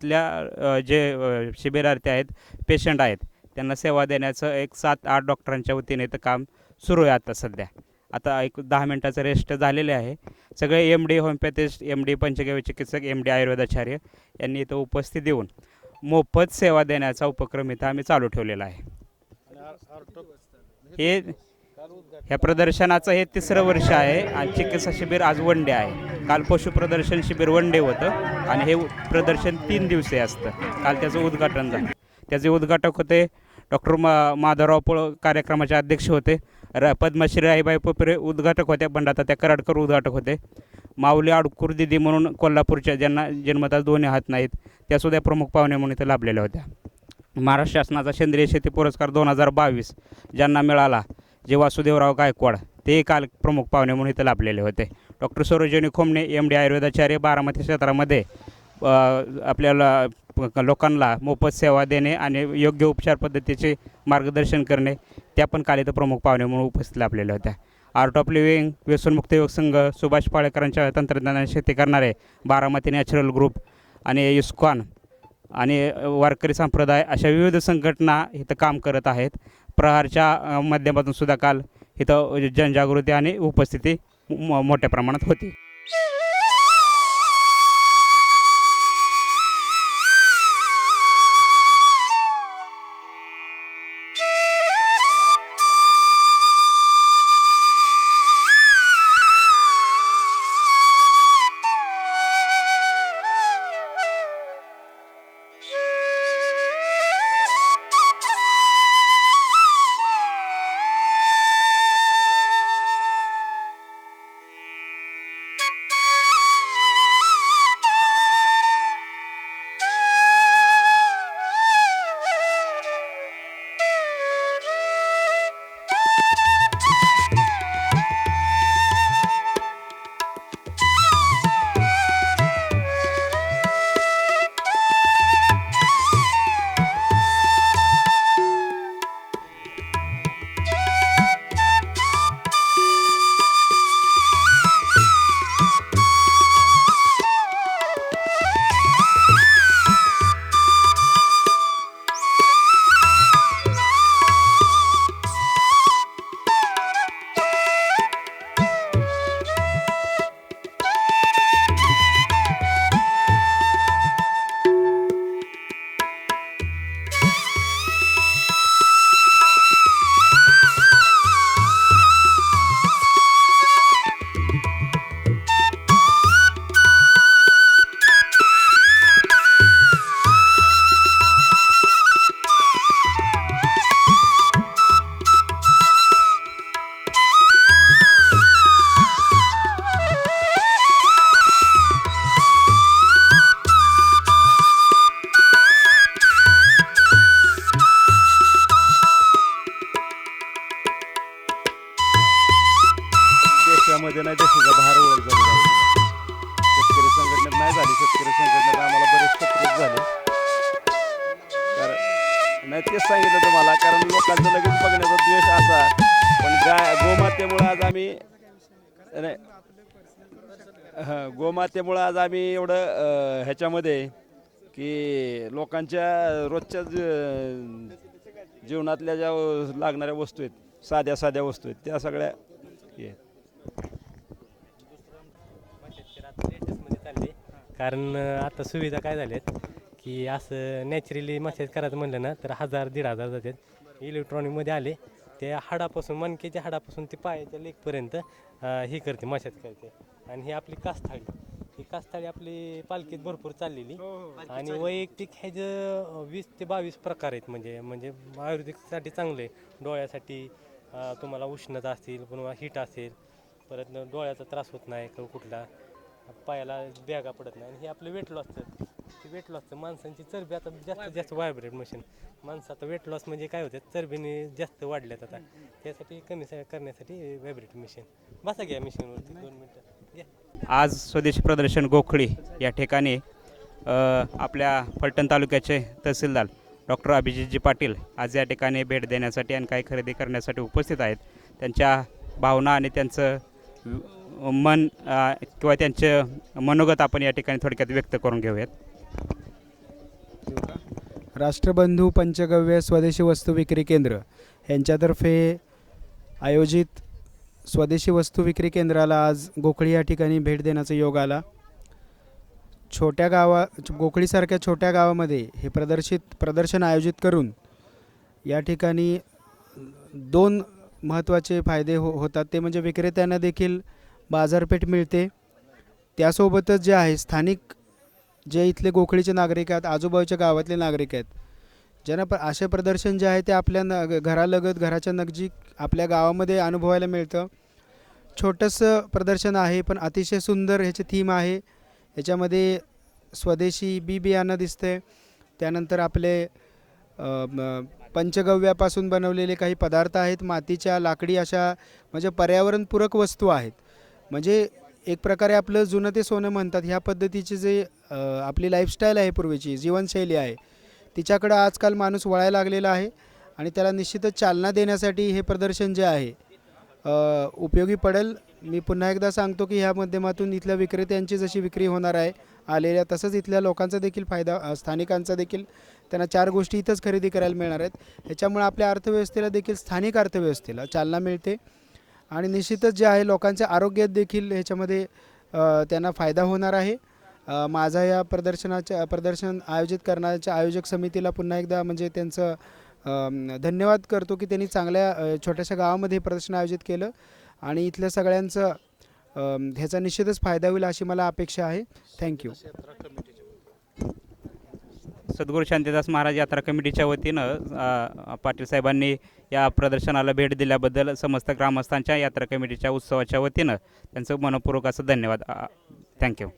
इथल्या जे शिबिरार्थी आहेत, पेशंट आहेत, त्यांना सेवा देण्याचं एक 7-8 डॉक्टरांच्या वतीने इथं काम सुरू आहे आता सध्या. आता एक 10 मिनटाचं रेस्ट झालेले आहे. सगळे एम-डी होमिओपॅथिस्ट, एम-डी पंचगव्य चिकित्सक, एम-डी आयुर्वेदाचार्य यांनी इथं उपस्थित देऊन मोफत सेवा देण्याचा उपक्रम इथं आम्ही चालू ठेवलेला आहे. हे ह्या प्रदर्शनाचं हे 3रं वर्ष आहे आणि चिकित्सा शिबिर आज 1 डे आहे. काल पशु प्रदर्शन शिबिर 1 डे होतं आणि हे प्रदर्शन 3 दिवसीय असतं. काल त्याचं उद्घाटन झालं. त्याचे उद्घाटक होते डॉक्टर माधवराव पोळ, कार्यक्रमाचे अध्यक्ष होते. पद्मश्री राहीबाई पोपेरे उद्घाटक होत्या. बंडातात्या कराडकर उद्घाटक होते. माऊली आडकूर दिदी म्हणून कोल्हापूरच्या, ज्यांना जन्मतः 2 हात नाहीत, त्यासुद्धा प्रमुख पाहुणे म्हणून इथं लाभलेल्या होत्या. महाराष्ट्र शासनाचा सेंद्रिय शेती पुरस्कार 2022 ज्यांना मिळाला, जे वासुदेवराव गायकवाड, ते काल प्रमुख पाहुणे म्हणून इथं लाभलेले होते. डॉक्टर सरोजिनी खोमणे, एम-डी आयुर्वेदाचार्य, बारामती क्षेत्रामध्ये आपल्याला लोकांना मोफत सेवा देणे आणि योग्य उपचार पद्धतीचे मार्गदर्शन करणे, त्या पण काल इथं प्रमुख पाहुणे म्हणून उपस्थित लाभलेल्या होत्या. आर्ट ऑफ लिव्हिंग, व्यसनमुक्त योग संघ, सुभाष पाळेकरांच्या तंत्रज्ञानाने शेती करणारे, बारामती नॅचरल ग्रुप आणि इस्कॉन आणि वारकरी संप्रदाय, अशा विविध संघटना इथं काम करत आहेत. प्रहारच्या माध्यमातून सुद्धा काल इथं जनजागृती आणि उपस्थिती मोठ्या प्रमाणात होती. देशामध्ये नाही, देशाच्या बाहेर ओळख झाली. शेतकरी संघटनेत नाही झाली. शेतकरी संघटनेत आम्हाला बरेच शत्रूच झाले. कारण नाही, तेच सांगितलं तुम्हाला, कारण लोकांचं लगेच बघण्याचा द्वेष असा. पण गोमातेमुळे आज आम्ही नाही, गोमातेमुळे आज आम्ही एवढं ह्याच्यामध्ये की लोकांच्या रोजच्या जीवनातल्या ज्या लागणाऱ्या वस्तू आहेत, साध्या साध्या वस्तू आहेत, त्या सगळ्या हे चालले. कारण आता सुविधा काय झाल्यात की असं नॅचरली मसाज करायचं म्हणलं ना तर 1000-1500 जातात. इलेक्ट्रॉनिकमध्ये आले ते हाडापासून, मणक्याच्या हाडापासून ते पायाच्या लेगपर्यंत हे करते, मसाज करते. आणि ही आपली कास्थाळी, ही कास्थाळी आपली पालखीत भरपूर चाललेली. आणि वैयक्तिक ह्याचं 20 ते 22 प्रकार आहेत. म्हणजे आयुर्वेदिकसाठी चांगलं आहे. डोळ्यासाठी तुम्हाला उष्णता असेल, पुन्हा हीट असेल, परत डोळ्याचा त्रास होत नाही, कुठला पायाला बॅगा पडत नाही. आणि हे आपलं वेट लॉसचं, वेट लॉसचं माणसांची चरबी आता जास्तीत जास्त व्हायब्रेट मशीन. माणसाचं वेट लॉस म्हणजे काय होतं, चरबीने जास्त वाढल्यात आता, त्यासाठी कमी करण्यासाठी व्हायब्रेट मशीन. बसा घ्या मशीनवरती 2 मिनटं. आज स्वदेशी प्रदर्शन गोखळी या ठिकाणी आपल्या फलटण तालुक्याचे तहसीलदार डॉक्टर अभिजितजी पाटील आज या ठिकाणी भेट देण्यासाठी आणि काही खरेदी करण्यासाठी उपस्थित आहेत. त्यांच्या भावना आणि त्यांचं मन किंवा त्यांचे मनोगत आपण या ठिकाणी थोडक्यात व्यक्त करून घेऊयात. देऊ का? राष्ट्रबंधू पंचगव्य स्वदेशी वस्तू विक्री केंद्र यांच्यातर्फे आयोजित स्वदेशी वस्तू विक्री केंद्राला आज गोखळी या ठिकाणी भेट देण्याचा योग आला. गोखळीसारख्या छोट्या गावामध्ये हे प्रदर्शन आयोजित करून या ठिकाणी दोन महत्त्वाचे फायदे होतात. ते म्हणजे विक्रेत्यांना देखील बाजारपेठ मिळते, त्यासोबतच जे आहे स्थानिक जे इथले गोखळीचे नागरिक आहेत, आजूबाजूच्या गावातले नागरिक आहेत, ज्यांना असे प्रदर्शन जे आहे ते आपल्या घरालगत घराच्या नजीक आपल्या गावामध्ये अनुभवायला मिळतं. छोटंसं प्रदर्शन आहे पण अतिशय सुंदर ह्याची थीम आहे. याच्यामध्ये स्वदेशी बियाणं दिसते, त्यानंतर आपले पंचगव्यापासून बनवलेले काही पदार्थ आहेत, मातीच्या लाकडी अशा म्हणजे पर्यावरणपूरक वस्तू आहेत. म्हणजे एक प्रकारे आपलं जुनं ते सोनं म्हणतात ह्या पद्धतीची जे आपली लाईफस्टाईल आहे, पूर्वीची जीवनशैली आहे, तिच्याकडं आजकाल माणूस वळायला लागलेला आहे आणि त्याला निश्चितच चालना देण्यासाठी हे प्रदर्शन जे आहे उपयोगी पडेल. मी पुन्हा एकदा सांगतो की ह्या माध्यमातून इथल्या विक्रेत्यांची जशी विक्री होणार आहे आलेल्या, तसंच इथल्या लोकांचा देखील फायदा, स्थानिकांचा देखील त्यांना 4 गोष्टी इथंच खरेदी करायला मिळणार आहेत. ह्याच्यामुळे आपल्या अर्थव्यवस्थेला देखील, स्थानिक अर्थव्यवस्थेला चालना मिळते आणि निश्चितच जे आहे लोकांच्या आरोग्यात देखील ह्याच्यामध्ये त्यांना फायदा होणार आहे. माझा या प्रदर्शन आयोजित करण्याच्या आयोजक समितीला पुन्हा एकदा म्हणजे त्यांचं धन्यवाद करतो की त्यांनी चांगल्या छोट्याशा गावामध्ये हे प्रदर्शन आयोजित केलं आणि इथल्या सगळ्यांचं ह्याचा निश्चितच फायदा होईल अशी मला अपेक्षा आहे. थँक्यू. सद्गुरू शांतीदास महाराज यात्रा कमिटीच्या वतीनं पाटील साहेबांनी या प्रदर्शनाला भेट दिल्याबद्दल समस्त ग्रामस्थांच्या यात्रा कमिटीच्या उत्सवाच्या वतीनं त्यांचं मनपूर्वक असं धन्यवाद. थँक्यू.